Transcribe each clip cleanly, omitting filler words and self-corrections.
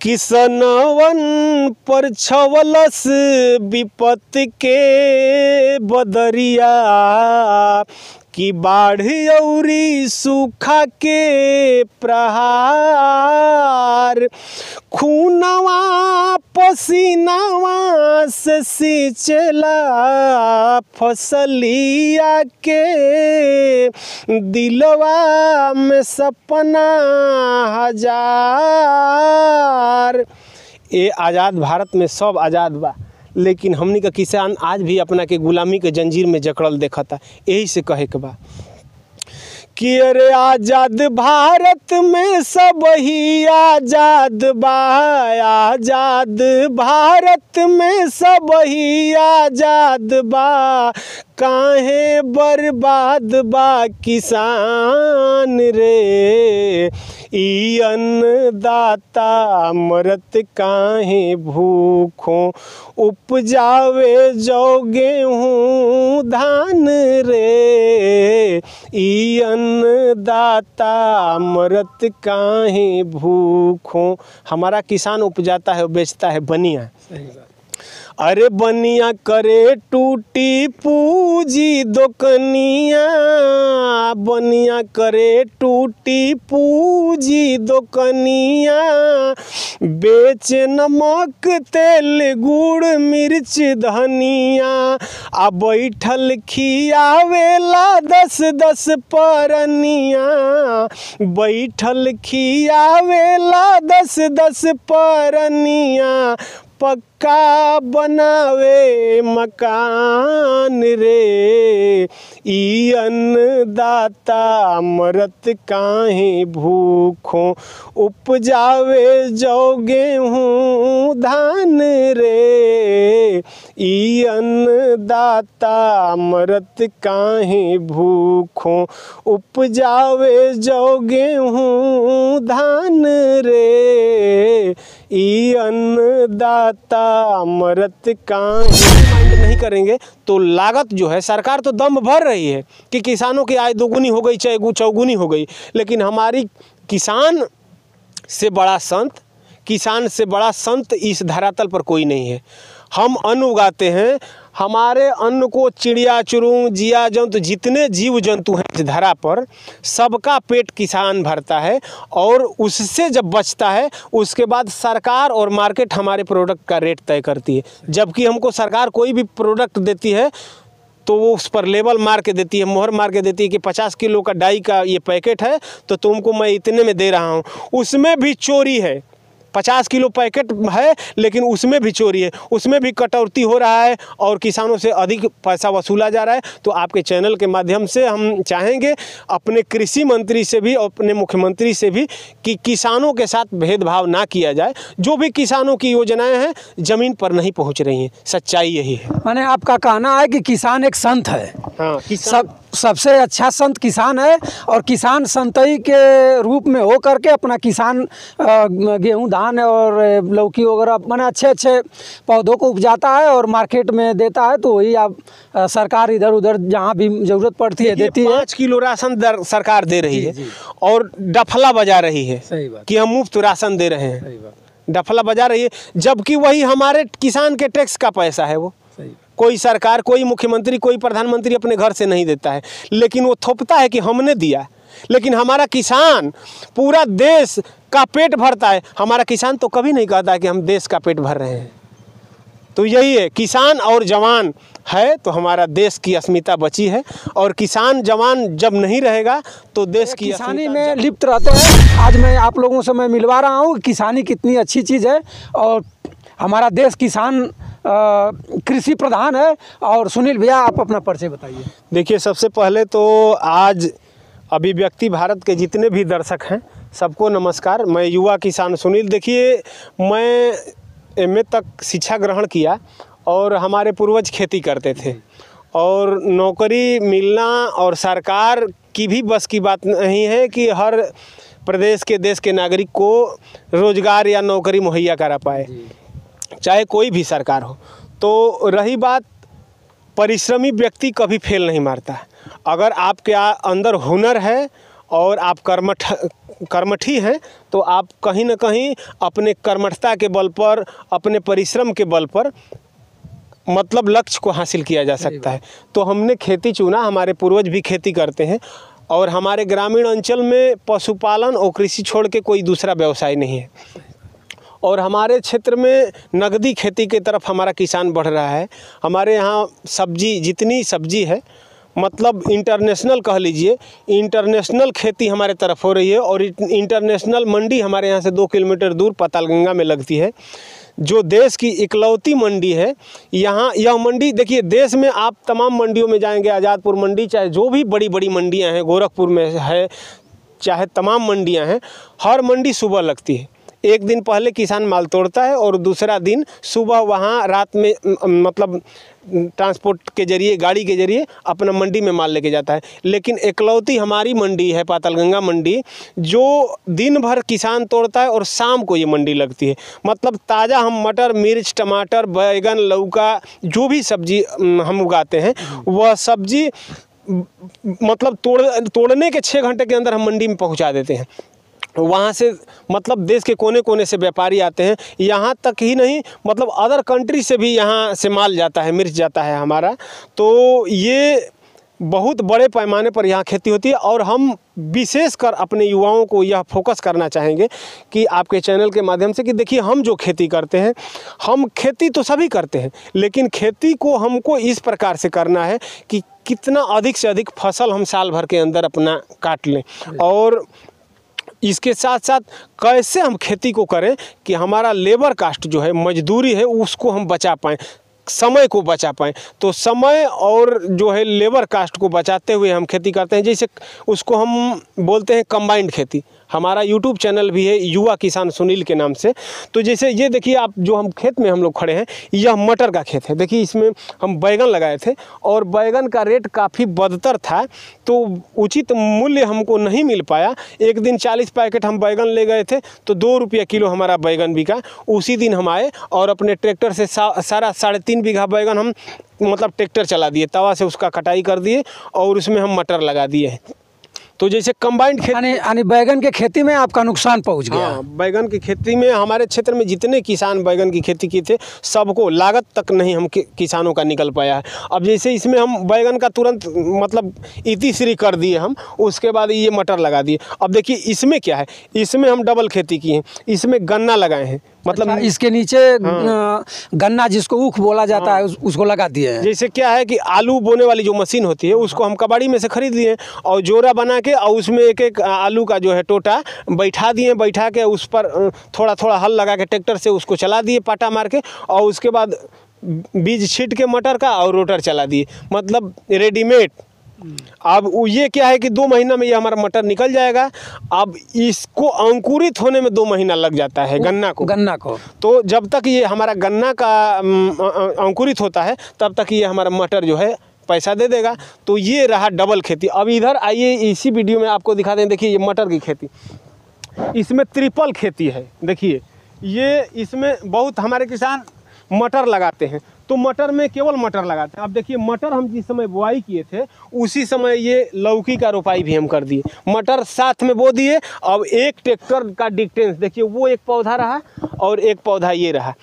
किसनवन पर छवलस विपत के बदरिया कि बाढ़ औरी सूखा के प्रहार खूनवा पसीनावा से सिंचला फसलिया के दिलवा में सपना हजार। ये आज़ाद भारत में सब आज़ाद बा, लेकिन हमनी का किसान आज भी अपना के गुलामी के जंजीर में जकड़ल देखता। यही से कहे के बा कि अरे आज़ाद भारत में सब ही आज़ाद बा, आज़ाद भारत में सब ही आज़ाद बा, काहे बर्बाद बा किसान रे। ई अन्नदाता मरत काहे भूखों, उपजावे जो गेहूँ धान रे। ई अन्नदाता मरत काहे भूखों। हमारा किसान उपजाता है, बेचता है बनिया। अरे बनिया करे टूटी पूजी दोकनिया, बनिया करे टूटी पूजी दोकनिया, बेच नमक तेल गुड़ मिर्च धनिया, आ बैठल खियावेला 10-10 परनिया, बैठल खियावेला 10-10 परनिया, पक्का बनावे मकान रे। ई अन्नदाता मरत काहे भूखों, उपजावे जो गेहूँ धान रे। ई अन्नदाता मरत काहे भूखों, उपजावे जो गेहूँ धान रे। ई अन्नदाता मरत काहे। माइंड नहीं करेंगे तो लागत जो है, सरकार तो दम भर रही है कि किसानों की आय दोगुनी हो गई, चौगुनी हो गई, लेकिन हमारी किसान से बड़ा संत, किसान से बड़ा संत इस धरातल पर कोई नहीं है। हम अन्न उगाते हैं, हमारे अन्न को चिड़िया चुरुंग जिया जंतु जितने जीव जंतु हैं इस धरा पर, सबका पेट किसान भरता है, और उससे जब बचता है उसके बाद सरकार और मार्केट हमारे प्रोडक्ट का रेट तय करती है। जबकि हमको सरकार कोई भी प्रोडक्ट देती है तो वो उस पर लेबल मार के देती है, मोहर मार के देती है कि 50 किलो का डाई का ये पैकेट है तो तुमको मैं इतने में दे रहा हूँ। उसमें भी चोरी है। 50 किलो पैकेट है लेकिन उसमें भी चोरी है, उसमें भी कटौती हो रहा है और किसानों से अधिक पैसा वसूला जा रहा है। तो आपके चैनल के माध्यम से हम चाहेंगे अपने कृषि मंत्री से भी और अपने मुख्यमंत्री से भी कि किसानों के साथ भेदभाव ना किया जाए। जो भी किसानों की योजनाएं हैं ज़मीन पर नहीं पहुंच रही हैं, सच्चाई यही है। माने आपका कहना है कि किसान एक संत है। हाँ, सबसे अच्छा संत किसान है, और किसान संतई के रूप में हो करके अपना किसान गेहूं धान और लौकी वगैरह माने अच्छे पौधों को उपजाता है और मार्केट में देता है। तो वही आप सरकार इधर उधर जहां भी ज़रूरत पड़ती है देती है। 5 किलो राशन सरकार दे रही है और डफला बजा रही है कि हम मुफ्त राशन दे रहे हैं। डफला बजा रही है, जबकि वही हमारे किसान के टैक्स का पैसा है। वो कोई सरकार, कोई मुख्यमंत्री, कोई प्रधानमंत्री अपने घर से नहीं देता है, लेकिन वो थोपता है कि हमने दिया। लेकिन हमारा किसान पूरा देश का पेट भरता है। हमारा किसान तो कभी नहीं कहता है कि हम देश का पेट भर रहे हैं। तो यही है, किसान और जवान है तो हमारा देश की अस्मिता बची है, और किसान जवान जब नहीं रहेगा तो देश की किसानी में लिप्त रहते हैं। आज मैं आप लोगों से मैं मिलवा रहा हूँ किसानी कितनी अच्छी चीज़ है, और हमारा देश किसान कृषि प्रधान है। और सुनील भैया आप अपना परिचय बताइए। देखिए, सबसे पहले तो आज अभिव्यक्ति भारत के जितने भी दर्शक हैं सबको नमस्कार। मैं युवा किसान सुनील। देखिए, मैं एमए तक शिक्षा ग्रहण किया और हमारे पूर्वज खेती करते थे, और नौकरी मिलना और सरकार की भी बस की बात नहीं है कि हर प्रदेश के देश के नागरिक को रोजगार या नौकरी मुहैया करा पाए, चाहे कोई भी सरकार हो। तो रही बात, परिश्रमी व्यक्ति कभी फेल नहीं मारता। अगर आपके अंदर हुनर है और आप कर्मठी हैं तो आप कहीं ना कहीं अपने कर्मठता के बल पर, अपने परिश्रम के बल पर मतलब लक्ष्य को हासिल किया जा सकता है। तो हमने खेती चुना, हमारे पूर्वज भी खेती करते हैं और हमारे ग्रामीण अंचल में पशुपालन और कृषि छोड़ के कोई दूसरा व्यवसाय नहीं है। और हमारे क्षेत्र में नगदी खेती की तरफ हमारा किसान बढ़ रहा है। हमारे यहाँ सब्जी, जितनी सब्जी है मतलब इंटरनेशनल कह लीजिए, इंटरनेशनल खेती हमारे तरफ हो रही है। और इंटरनेशनल मंडी हमारे यहाँ से 2 किलोमीटर दूर पातालगंगा में लगती है, जो देश की इकलौती मंडी है। यहाँ यह मंडी देखिए, देश में आप तमाम मंडियों में जाएंगे, आज़ादपुर मंडी, चाहे जो भी बड़ी बड़ी मंडियाँ हैं, गोरखपुर में है, चाहे तमाम मंडियाँ हैं, हर मंडी सुबह लगती है। एक दिन पहले किसान माल तोड़ता है और दूसरा दिन सुबह वहाँ रात में मतलब ट्रांसपोर्ट के जरिए, गाड़ी के जरिए अपना मंडी में माल लेके जाता है। लेकिन इकलौती हमारी मंडी है पातालगंगा मंडी, जो दिन भर किसान तोड़ता है और शाम को ये मंडी लगती है। मतलब ताज़ा हम मटर, मिर्च, टमाटर, बैगन, लौका, जो भी सब्जी हम उगाते हैं वह सब्जी मतलब तोड़ने के 6 घंटे के अंदर हम मंडी में पहुंचा देते हैं। वहाँ से मतलब देश के कोने कोने से व्यापारी आते हैं, यहाँ तक ही नहीं मतलब अदर कंट्री से भी यहाँ से माल जाता है, मिर्च जाता है हमारा। तो ये बहुत बड़े पैमाने पर यहाँ खेती होती है। और हम विशेषकर अपने युवाओं को यह फोकस करना चाहेंगे कि आपके चैनल के माध्यम से कि देखिए, हम जो खेती करते हैं, हम खेती तो सभी करते हैं, लेकिन खेती को हमको इस प्रकार से करना है कि कितना अधिक से अधिक फसल हम साल भर के अंदर अपना काट लें। और इसके साथ साथ कैसे हम खेती को करें कि हमारा लेबर कास्ट जो है, मजदूरी है, उसको हम बचा पाएँ, समय को बचा पाएँ। तो समय और जो है लेबर कास्ट को बचाते हुए हम खेती करते हैं। जैसे उसको हम बोलते हैं कंबाइंड खेती। हमारा यूट्यूब चैनल भी है युवा किसान सुनील के नाम से। तो जैसे ये देखिए, आप जो हम खेत में हम लोग खड़े हैं, यह मटर का खेत है। देखिए, इसमें हम बैगन लगाए थे और बैगन का रेट काफ़ी बदतर था, तो उचित मूल्य हमको नहीं मिल पाया। एक दिन 40 पैकेट हम बैगन ले गए थे तो 2 रुपये किलो हमारा बैगन बिका। उसी दिन हम आए और अपने ट्रैक्टर से सारा 3.5 बीघा बैगन हम मतलब ट्रैक्टर चला दिए, तवा से उसका कटाई कर दिए और उसमें हम मटर लगा दिए। तो जैसे कंबाइंड खेती, यानी बैगन के खेती में आपका नुकसान पहुंच गया। हाँ, बैगन की खेती में हमारे क्षेत्र में जितने किसान बैगन की खेती किए थे, सबको लागत तक नहीं हम किसानों का निकल पाया है। अब जैसे इसमें हम बैगन का तुरंत मतलब इतिश्री कर दिए हम, उसके बाद ये मटर लगा दिए। अब देखिए इसमें क्या है, इसमें हम डबल खेती की है, इसमें गन्ना लगाए हैं। मतलब अच्छा, इसके नीचे गन्ना जिसको ऊख बोला जाता है उसको लगा दिए हैं। जैसे क्या है कि आलू बोने वाली जो मशीन होती है उसको हम कबाड़ी में से खरीद लिए और जोरा बना के और उसमें एक एक आलू का जो है टोटा बैठा दिए, बैठा के उस पर थोड़ा थोड़ा हल लगा के ट्रैक्टर से उसको चला दिए पाटा मार के, और उसके बाद बीज छीट के मटर का और रोटर चला दिए, मतलब रेडीमेड। अब ये क्या है कि 2 महीना में ये हमारा मटर निकल जाएगा। अब इसको अंकुरित होने में 2 महीना लग जाता है गन्ना को। तो जब तक ये हमारा गन्ना का अंकुरित होता है तब तक ये हमारा मटर जो है पैसा दे देगा। तो ये रहा डबल खेती। अब इधर आइए, इसी वीडियो में आपको दिखा दें। देखिए ये मटर की खेती, इसमें ट्रिपल खेती है। देखिए ये इसमें बहुत हमारे किसान मटर लगाते हैं, तो मटर में केवल मटर लगाते हैं। अब देखिए मटर हम जिस समय बुआई किए थे उसी समय ये लौकी का रोपाई भी हम कर दिए, मटर साथ में बो दिए। अब एक ट्रैक्टर का डिस्टेंस देखिए, वो एक पौधा रहा और एक पौधा ये रहा,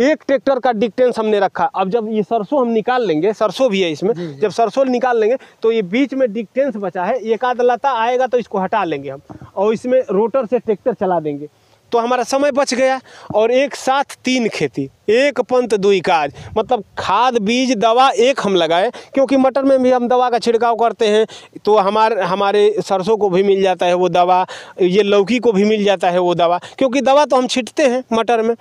एक ट्रैक्टर का डिस्टेंस हमने रखा। अब जब ये सरसों हम निकाल लेंगे, सरसों भी है इसमें, जब सरसों निकाल लेंगे तो ये बीच में डिस्टेंस बचा है, एक आध लता आएगा तो इसको हटा लेंगे हम और इसमें रोटर से ट्रैक्टर चला देंगे, तो हमारा समय बच गया। और एक साथ 3 खेती, एक पंत 2 काज, मतलब खाद बीज दवा एक हम लगाए, क्योंकि मटर में भी हम दवा का छिड़काव करते हैं तो हमारे सरसों को भी मिल जाता है वो दवा, ये लौकी को भी मिल जाता है वो दवा, क्योंकि दवा तो हम छिड़ते हैं मटर में।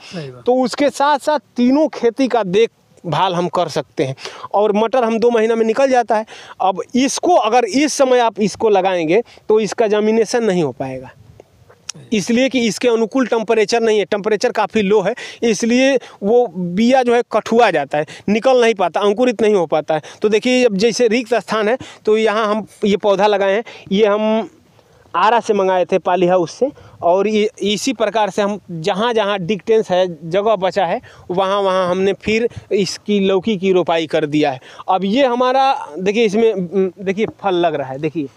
तो उसके साथ साथ तीनों खेती का देखभाल हम कर सकते हैं और मटर हम 2 महीना में निकल जाता है। अब इसको अगर इस समय आप इसको लगाएंगे तो इसका जर्मिनेशन नहीं हो पाएगा, इसलिए कि इसके अनुकूल टेम्परेचर नहीं है, टेम्परेचर काफ़ी लो है, इसलिए वो बिया जो है कठुआ जाता है, निकल नहीं पाता, अंकुरित नहीं हो पाता है। तो देखिए अब जैसे रिक्त स्थान है तो यहाँ हम ये पौधा लगाए हैं, ये हम आरा से मंगाए थे पाली हाउस से, और ये इसी प्रकार से हम जहाँ जहाँ डिस्टेंस है, जगह बचा है, वहाँ वहाँ हमने फिर इसकी लौकी की रोपाई कर दिया है। अब ये हमारा देखिए, इसमें देखिए फल लग रहा है, देखिए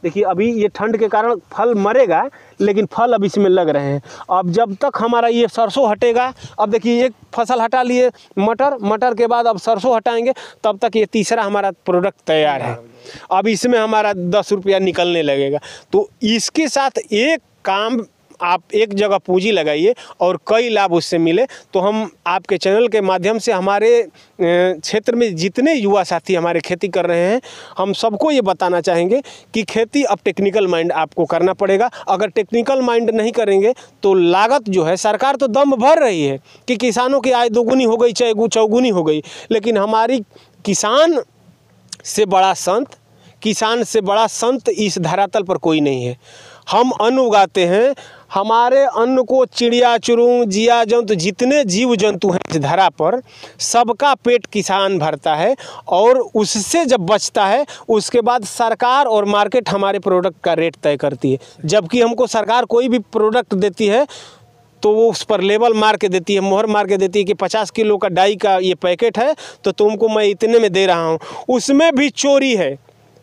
देखिए अभी ये ठंड के कारण फल मरेगा, लेकिन फल अब इसमें लग रहे हैं। अब जब तक हमारा ये सरसों हटेगा, अब देखिए एक फसल हटा लिए मटर के बाद अब सरसों हटाएंगे, तब तक ये तीसरा हमारा प्रोडक्ट तैयार है। अब इसमें हमारा 10 रुपया निकलने लगेगा। तो इसके साथ एक काम आप एक जगह पूंजी लगाइए और कई लाभ उससे मिले। तो हम आपके चैनल के माध्यम से हमारे क्षेत्र में जितने युवा साथी हमारे खेती कर रहे हैं, हम सबको ये बताना चाहेंगे कि खेती अब टेक्निकल माइंड आपको करना पड़ेगा। अगर टेक्निकल माइंड नहीं करेंगे तो लागत जो है, सरकार तो दम भर रही है कि किसानों की आय दोगुनी हो गई, चौगुनी हो गई, लेकिन हमारी किसान से बड़ा संत इस धरातल पर कोई नहीं है। हम अन्न उगाते हैं, हमारे अन्न को चिड़िया चुरूंग जिया जंतु जितने जीव जंतु हैं इस धरा पर, सबका पेट किसान भरता है और उससे जब बचता है उसके बाद सरकार और मार्केट हमारे प्रोडक्ट का रेट तय करती है। जबकि हमको सरकार कोई भी प्रोडक्ट देती है तो वो उस पर लेबल मार के देती है, मोहर मार के देती है कि 50 किलो का डाई का ये पैकेट है तो तुमको मैं इतने में दे रहा हूँ। उसमें भी चोरी है।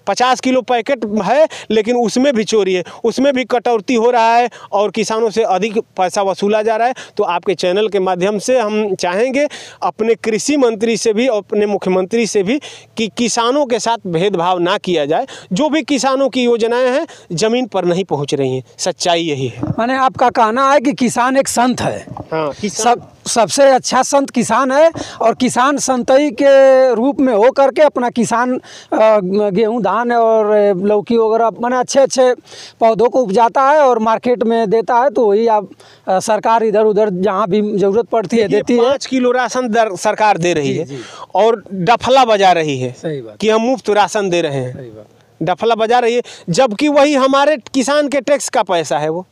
50 किलो पैकेट है लेकिन उसमें भी चोरी है, उसमें भी कटौती हो रहा है और किसानों से अधिक पैसा वसूला जा रहा है। तो आपके चैनल के माध्यम से हम चाहेंगे अपने कृषि मंत्री से भी और अपने मुख्यमंत्री से भी कि किसानों के साथ भेदभाव ना किया जाए। जो भी किसानों की योजनाएं हैं ज़मीन पर नहीं पहुंच रही हैं, सच्चाई यही है। माने आपका कहना है कि किसान एक संत है। हाँ, सबसे अच्छा संत किसान है और किसान संतई के रूप में हो करके अपना किसान गेहूं धान और लौकी वगैरह माने अच्छे पौधों को उपजाता है और मार्केट में देता है। तो वही आप सरकार इधर उधर जहां भी ज़रूरत पड़ती है देती है। 5 किलो राशन सरकार दे रही है और डफला बजा रही है कि हम मुफ्त राशन दे रहे हैं, डफला बजा रही है, जबकि वही हमारे किसान के टैक्स का पैसा है। वो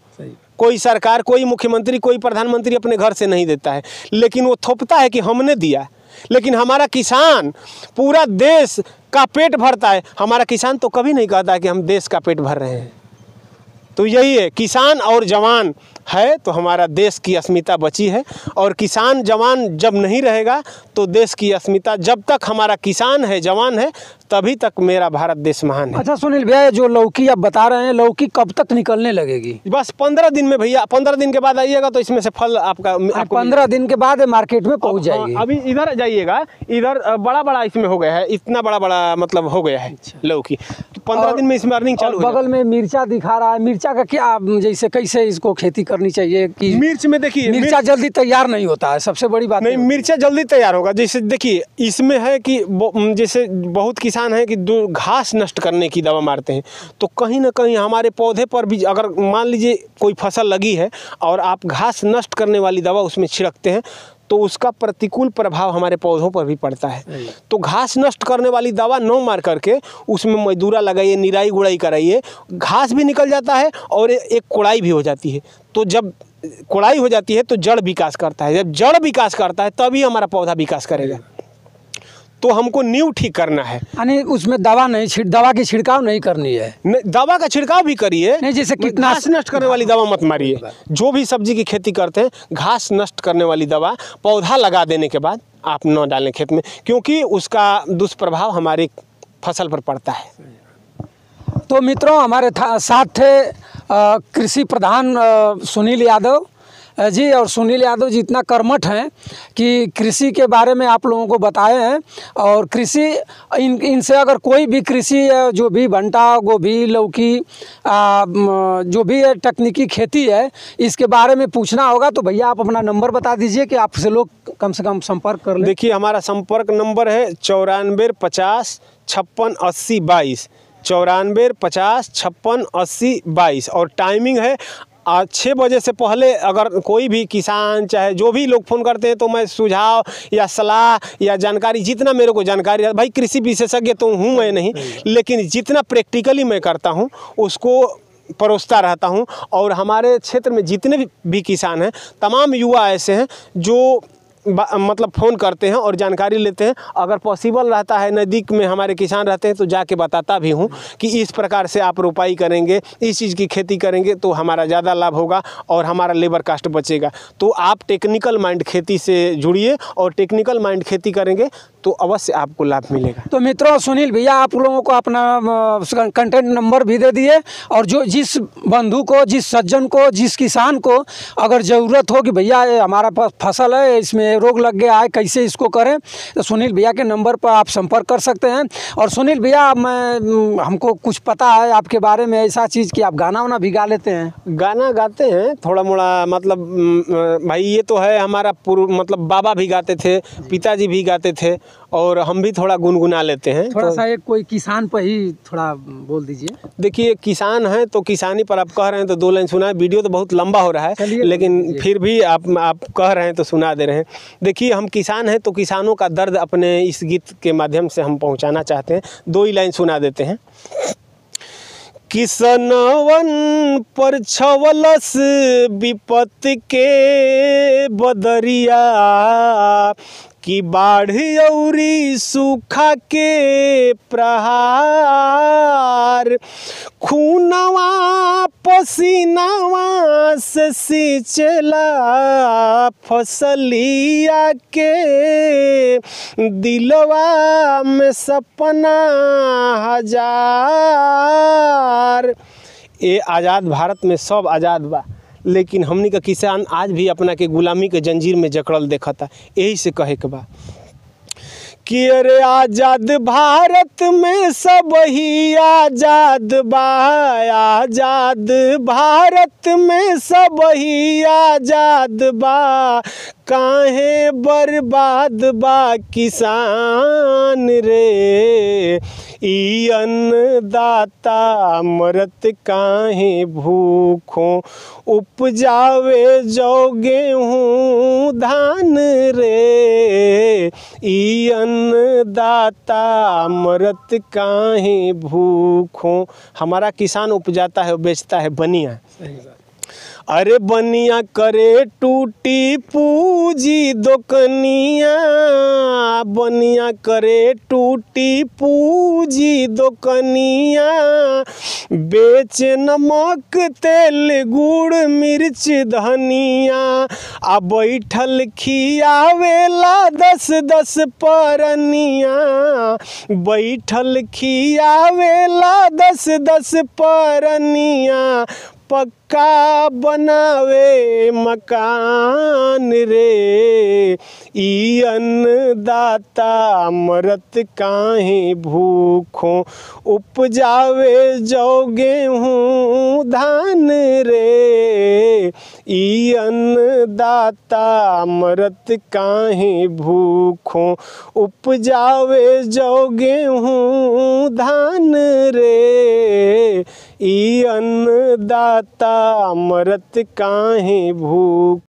कोई सरकार, कोई मुख्यमंत्री, कोई प्रधानमंत्री अपने घर से नहीं देता है, लेकिन वो थोपता है कि हमने दिया। लेकिन हमारा किसान पूरा देश का पेट भरता है। हमारा किसान तो कभी नहीं कहता कि हम देश का पेट भर रहे हैं। तो यही है, किसान और जवान है तो हमारा देश की अस्मिता बची है, और किसान जवान जब नहीं रहेगा तो देश की अस्मिता, जब तक हमारा किसान है जवान है तभी तक मेरा भारत देश महान है। अच्छा सुनील भैया, जो लौकी आप बता रहे हैं, लौकी कब तक निकलने लगेगी? बस 15 दिन में भैया, 15 दिन के बाद आइएगा तो इसमें से फल आपको 15 दिन के बाद मार्केट में पहुंच जाएगी। अभी इधर जाइएगा, इधर बड़ा इसमें हो गया है, इतना बड़ा मतलब हो गया है लौकी। तो 15 दिन में इसमें अर्निंग चालू। बगल में मिर्चा दिखा रहा है, मिर्चा का क्या, जैसे कैसे इसको खेती करनी चाहिए? कि मिर्च में देखिए, मिर्चा जल्दी तैयार नहीं होता है, सबसे बड़ी बात नहीं, मिर्चा जल्दी तैयार होगा। जैसे देखिए इसमें है कि जैसे बहुत किसान है कि घास नष्ट करने की दवा मारते हैं, तो कहीं ना कहीं हमारे पौधे पर भी, अगर मान लीजिए कोई फसल लगी है और आप घास नष्ट करने वाली दवा उसमें छिड़कते हैं तो उसका प्रतिकूल प्रभाव हमारे पौधों पर भी पड़ता है। तो घास नष्ट करने वाली दवा न मार करके उसमें मजदूरा लगाइए, निराई गुड़ाई कराइए, घास भी निकल जाता है और एक कोड़ाई भी हो जाती है। तो जब कोड़ाई हो जाती है तो जड़ विकास करता है, जब जड़ विकास करता है तभी हमारा पौधा विकास करेगा। तो हमको नींव ठीक करना है, यानी उसमें दवा की छिड़काव नहीं करनी है। दवा का छिड़काव भी करिए, नहीं जैसे घास नष्ट करने वाली दवा मत मारिए। जो भी सब्जी की खेती करते हैं, घास नष्ट करने वाली दवा पौधा लगा देने के बाद आप न डालें खेत में, क्योंकि उसका दुष्प्रभाव हमारी फसल पर पड़ता है। तो मित्रों, हमारे साथ थे कृषि प्रधान सुनील यादव जी, और सुनील यादव जी इतना कर्मठ हैं कि कृषि के बारे में आप लोगों को बताए हैं। और कृषि इनसे अगर कोई भी कृषि जो भी भंटा, गोभी, लौकी, जो भी तकनीकी खेती है, इसके बारे में पूछना होगा तो भैया आप अपना नंबर बता दीजिए कि आपसे लोग कम से कम संपर्क कर लें। देखिए हमारा संपर्क नंबर है 94 50 56 80 22, 94 50 56 80 22, और टाइमिंग है 6 बजे से पहले। अगर कोई भी किसान चाहे जो भी लोग फ़ोन करते हैं तो मैं सुझाव या सलाह या जानकारी, जितना मेरे को जानकारी है, भाई कृषि विशेषज्ञ तो हूँ मैं नहीं, लेकिन जितना प्रैक्टिकली मैं करता हूँ उसको परोसता रहता हूँ। और हमारे क्षेत्र में जितने भी किसान हैं, तमाम युवा ऐसे हैं जो मतलब फ़ोन करते हैं और जानकारी लेते हैं। अगर पॉसिबल रहता है, नज़दीक में हमारे किसान रहते हैं तो जाके बताता भी हूँ कि इस प्रकार से आप रोपाई करेंगे, इस चीज़ की खेती करेंगे तो हमारा ज़्यादा लाभ होगा और हमारा लेबर कास्ट बचेगा। तो आप टेक्निकल माइंड खेती से जुड़िए और टेक्निकल माइंड खेती करेंगे तो अवश्य आपको लाभ मिलेगा। तो मित्रों, सुनील भैया आप लोगों को अपना कंटेंट नंबर भी दे दिए, और जो जिस बंधु को, जिस सज्जन को, जिस किसान को अगर ज़रूरत हो कि भैया हमारा पास फसल है, इसमें रोग लग गया है, कैसे इसको करें, तो सुनील भैया के नंबर पर आप संपर्क कर सकते हैं। और सुनील भैया, हमको कुछ पता है आपके बारे में, ऐसा चीज़ कि आप गाना वाना भी गा लेते हैं। गाना गाते हैं थोड़ा मोड़ा, मतलब भाई ये तो है हमारा मतलब बाबा भी गाते थे, पिताजी भी गाते थे, और हम भी थोड़ा गुनगुना लेते हैं। थोड़ा सा एक कोई किसान पर ही थोड़ा बोल दीजिए। देखिए, किसान है तो किसानी पर आप कह रहे हैं तो 2 लाइन सुना है। वीडियो तो बहुत लंबा हो रहा है, लेकिन फिर भी आप कह रहे हैं तो सुना दे रहे हैं। देखिए, हम किसान हैं तो किसानों का दर्द अपने इस गीत के माध्यम से हम पहुंचाना चाहते हैं। 2 ही लाइन सुना देते हैं। किसनवन पर छवलस विपत के बदरिया, कि बाढ़ औरी सूखा के प्रहार, खूनवा पसीनावा से सींचला फसलिया के, दिलवा में सपना हजार। ये आज़ाद भारत में सब आज़ाद बा, लेकिन हमनी का किसान आज भी अपना के गुलामी के जंजीर में जकड़ल देखता। यही से कहे के बा कि अरे आज़ाद भारत में सब ही आज़ाद बा, आज़ाद भारत में सब ही आज़ाद बा, काहे बर्बाद बा किसान रे, ई अन्नदाता मरत काहे भूखों, उपजावे जो गेहूँ धान रे, ई अन्नदाता मरत काहे भूखों। हमारा किसान उपजाता है, बेचता है बनिया। अरे बनिया करे टूटी पूजी दोकनिया, बनिया करे टूटी पूजी दोकनिया, बेच नमक तेल गुड़ मिर्च धनिया, आ बैठल खियावेला 10-10 परनिया, बैठल खियावेला 10-10 परनिया, पक्का बनावे मकान रे, ई अन्नदाता मरत काहे भूखों, उपजावे जो गेहूँ धान रे, ई अन्नदाता मरत काहे भूखों, उपजावे जो गेहूँ धान रे, ई अन्नदाता मरत काहे भूख।